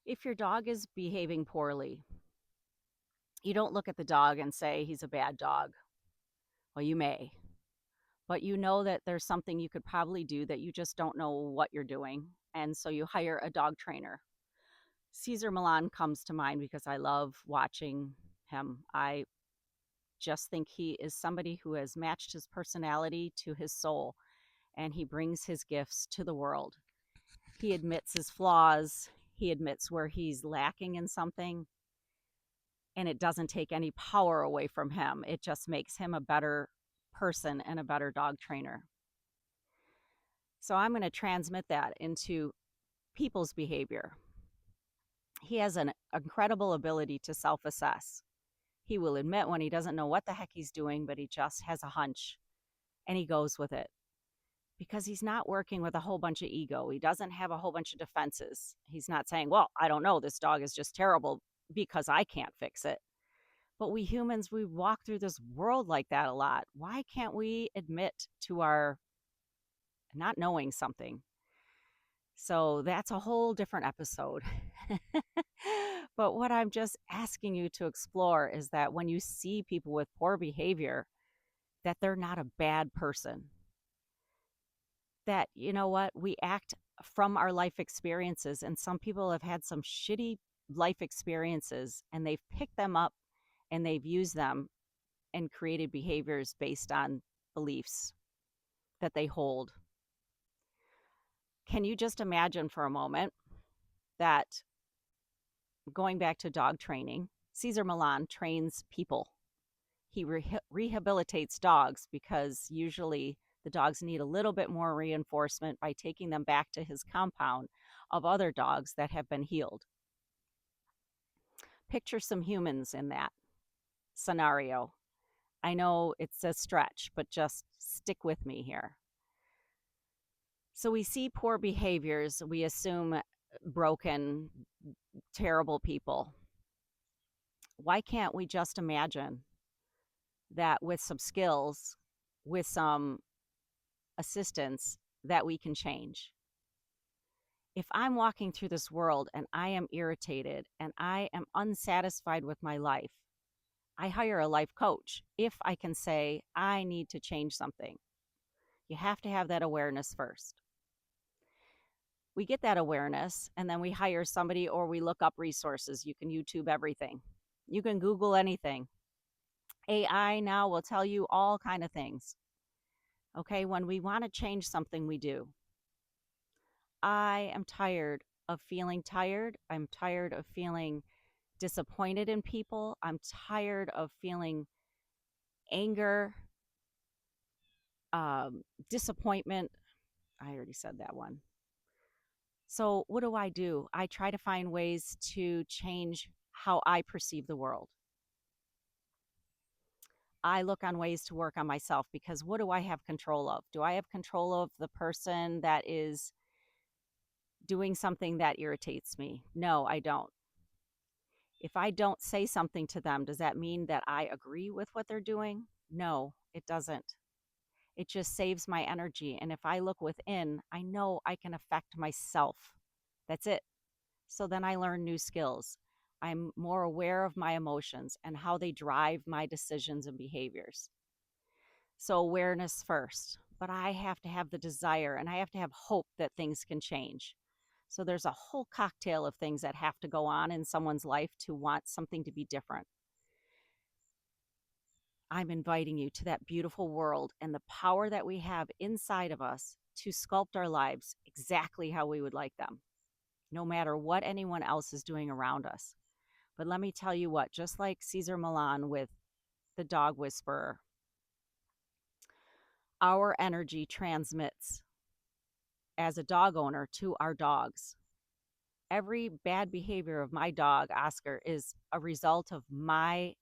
If your dog is behaving poorly, you don't look at the dog and say he's a bad dog. Well, you may, but you know that there's something you could probably do that you just don't know what you're doing. And so you hire a dog trainer. Caesar Milan comes to mind because I love watching him. I just think he is somebody who has matched his personality to his soul, and he brings his gifts to the world. He admits his flaws, he admits where he's lacking in something, and it doesn't take any power away from him. It just makes him a better person and a better dog trainer. So I'm going to transmit that into people's behavior. He has an incredible ability to self assess. He will admit when he doesn't know what the heck he's doing, but he just has a hunch and he goes with it because he's not working with a whole bunch of ego. He doesn't have a whole bunch of defenses. He's not saying, well, I don't know, this dog is just terrible because I can't fix it. But we humans, we walk through this world like that a lot. Why can't we admit to our not knowing something? So that's a whole different episode. But what I'm just asking you to explore is that when you see people with poor behavior, that they're not a bad person. That, you know what, we act from our life experiences, and some people have had some shitty life experiences and they've picked them up and they've used them and created behaviors based on beliefs that they hold. Can you just imagine for a moment that going back to dog training, Caesar Milan trains people. He rehabilitates dogs because usually the dogs need a little bit more reinforcement by taking them back to his compound of other dogs that have been healed. Picture some humans in that scenario. I know it's a stretch, but just stick with me here. So we see poor behaviors, we assume broken, terrible people. Why can't we just imagine that with some skills, with some assistance, that we can change? If I'm walking through this world and I am irritated and I am unsatisfied with my life, I hire a life coach if I can say I need to change something. You have to have that awareness first. We get that awareness and then we hire somebody or we look up resources. You can YouTube everything. You can Google anything. AI now will tell you all kind of things. Okay, when we want to change something, we do. I am tired of feeling tired. I'm tired of feeling disappointed in people. I'm tired of feeling anger, disappointment. I already said that one. So what do? I try to find ways to change how I perceive the world. I look on ways to work on myself because what do I have control of? Do I have control of the person that is doing something that irritates me? No, I don't. If I don't say something to them, does that mean that I agree with what they're doing? No, it doesn't. It just saves my energy. And if I look within, I know I can affect myself. That's it. So then I learn new skills. I'm more aware of my emotions and how they drive my decisions and behaviors. So awareness first, but I have to have the desire and I have to have hope that things can change. So there's a whole cocktail of things that have to go on in someone's life to want something to be different. I'm inviting you to that beautiful world and the power that we have inside of us to sculpt our lives exactly how we would like them, no matter what anyone else is doing around us. But let me tell you what, just like Caesar Milan with the dog whisperer, our energy transmits as a dog owner to our dogs. Every bad behavior of my dog, Oscar, is a result of my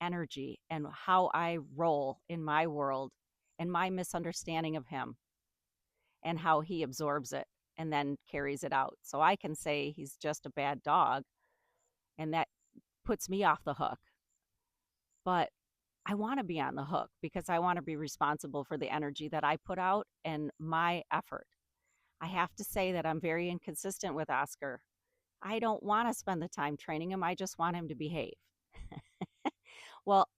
energy and how I roll in my world and my misunderstanding of him and how he absorbs it and then carries it out. So I can say he's just a bad dog and that puts me off the hook. But I want to be on the hook because I want to be responsible for the energy that I put out and my effort. I have to say that I'm very inconsistent with Oscar. I don't want to spend the time training him. I just want him to behave. Well,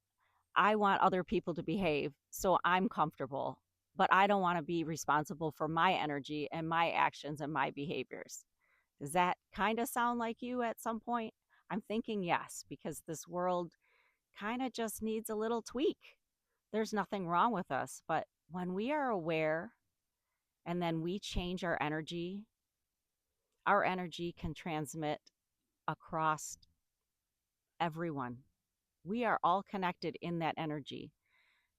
I want other people to behave so I'm comfortable, but I don't want to be responsible for my energy and my actions and my behaviors. Does that kind of sound like you at some point? I'm thinking yes, because this world kind of just needs a little tweak. There's nothing wrong with us, but when we are aware and then we change our energy can transmit across everyone. We are all connected in that energy.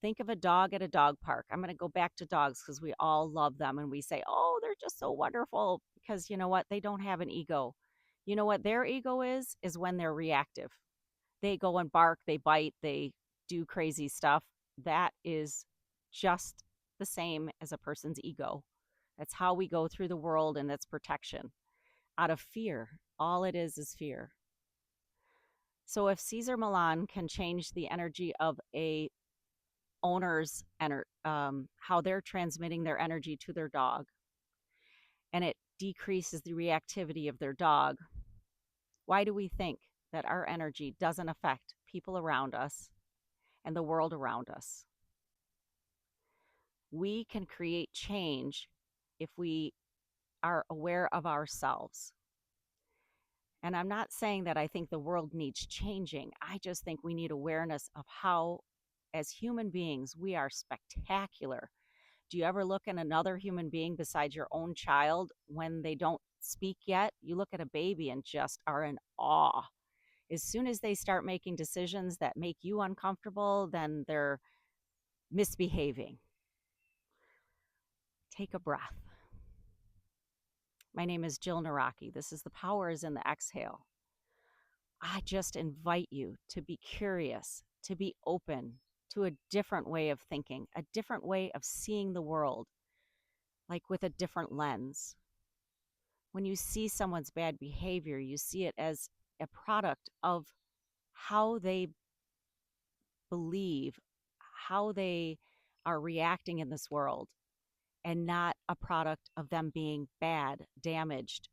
Think of a dog at a dog park. I'm going to go back to dogs because we all love them and we say, oh, they're just so wonderful because you know what? They don't have an ego. You know what their ego is? Is when they're reactive. They go and bark, they bite, they do crazy stuff. That is just the same as a person's ego. That's how we go through the world, and that's protection out of fear. All it is fear. So if Caesar Milan can change the energy of a owner's how they're transmitting their energy to their dog, and it decreases the reactivity of their dog, why do we think that our energy doesn't affect people around us and the world around us? We can create change if we are aware of ourselves. And I'm not saying that I think the world needs changing. I just think we need awareness of how, as human beings, we are spectacular. Do you ever look at another human being besides your own child when they don't speak yet? You look at a baby and just are in awe. As soon as they start making decisions that make you uncomfortable, then they're misbehaving. Take a breath. My name is Jill Naraki. This is The Power is in the Exhale. I just invite you to be curious, to be open to a different way of thinking, a different way of seeing the world, like with a different lens. When you see someone's bad behavior, you see it as a product of how they believe, how they are reacting in this world, and not a product of them being bad, damaged.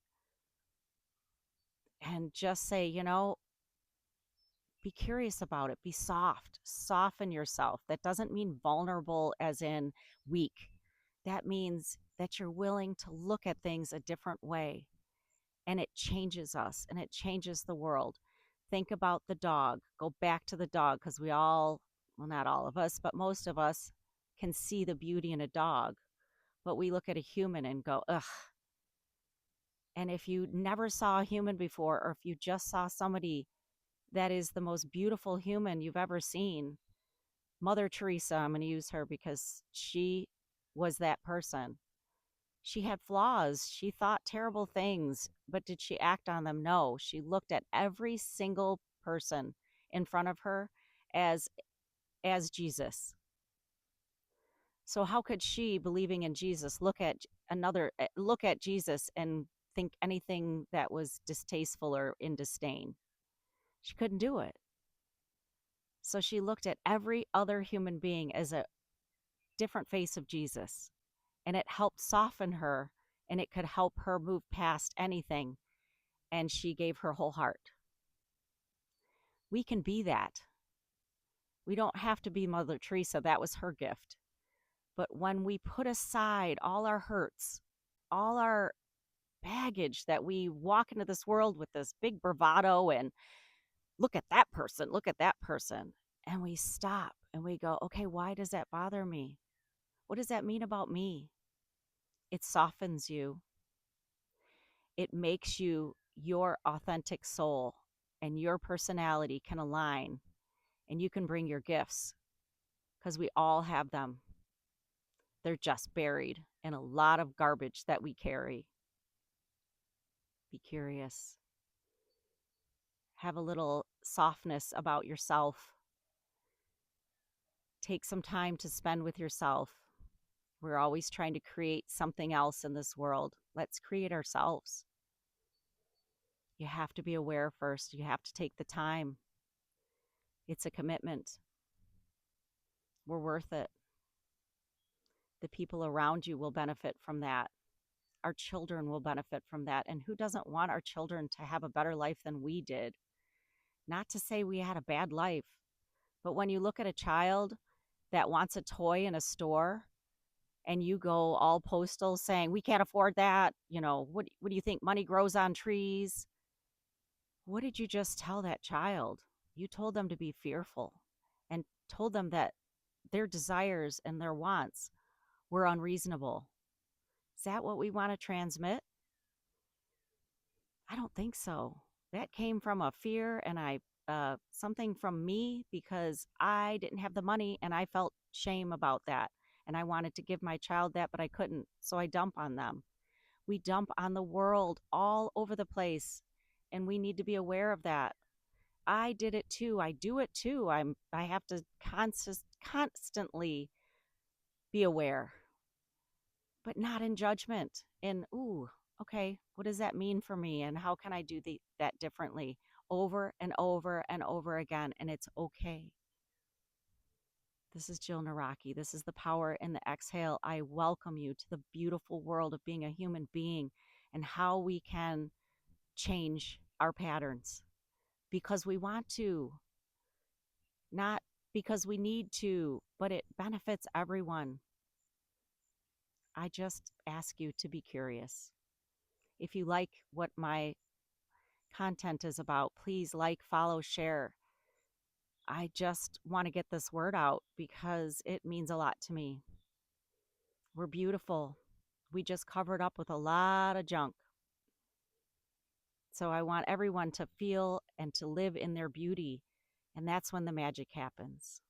And just say, be curious about it. Be soft. Soften yourself. That doesn't mean vulnerable as in weak. That means that you're willing to look at things a different way. And it changes us and it changes the world. Think about the dog. Go back to the dog because we all, well, not all of us, but most of us can see the beauty in a dog. But we look at a human and go, ugh. And if you never saw a human before, or if you just saw somebody that is the most beautiful human you've ever seen, Mother Teresa, I'm going to use her because she was that person. She had flaws. She thought terrible things, but did she act on them? No. She looked at every single person in front of her as Jesus. So how could she, believing in Jesus, look at Jesus and think anything that was distasteful or in disdain? She couldn't do it. So she looked at every other human being as a different face of Jesus, and it helped soften her, and it could help her move past anything, and she gave her whole heart. We can be that. We don't have to be Mother Teresa. That was her gift. But when we put aside all our hurts, all our baggage, that we walk into this world with this big bravado and look at that person, and we stop and we go, okay, why does that bother me? What does that mean about me? It softens you. It makes you your authentic soul, and your personality can align, and you can bring your gifts because we all have them. They're just buried in a lot of garbage that we carry. Be curious. Have a little softness about yourself. Take some time to spend with yourself. We're always trying to create something else in this world. Let's create ourselves. You have to be aware first. You have to take the time. It's a commitment. We're worth it. The people around you will benefit from that. our children will benefit from that. And who doesn't want our children to have a better life than we did? Not to say we had a bad life, but when you look at a child that wants a toy in a store and you go all postal saying, we can't afford that, what do you think? Money grows on trees. What did you just tell that child? You told them to be fearful and told them that their desires and their wants were unreasonable. Is that what we want to transmit? I don't think so. That came from a fear and something from me because I didn't have the money and I felt shame about that. And I wanted to give my child that, but I couldn't. So I dump on them. We dump on the world all over the place. And we need to be aware of that. I did it too. I do it too. I have to constantly be aware, but not in judgment. And ooh, okay, what does that mean for me? And how can I do that differently over and over and over again? And it's okay. This is Jill Naraki. This is the Power in the Exhale. I welcome you to the beautiful world of being a human being and how we can change our patterns because we want to, not because we need to, but it benefits everyone. I just ask you to be curious. If you like what my content is about, please like, follow, share. I just want to get this word out because it means a lot to me. We're beautiful. We just covered up with a lot of junk. So I want everyone to feel and to live in their beauty. And that's when the magic happens.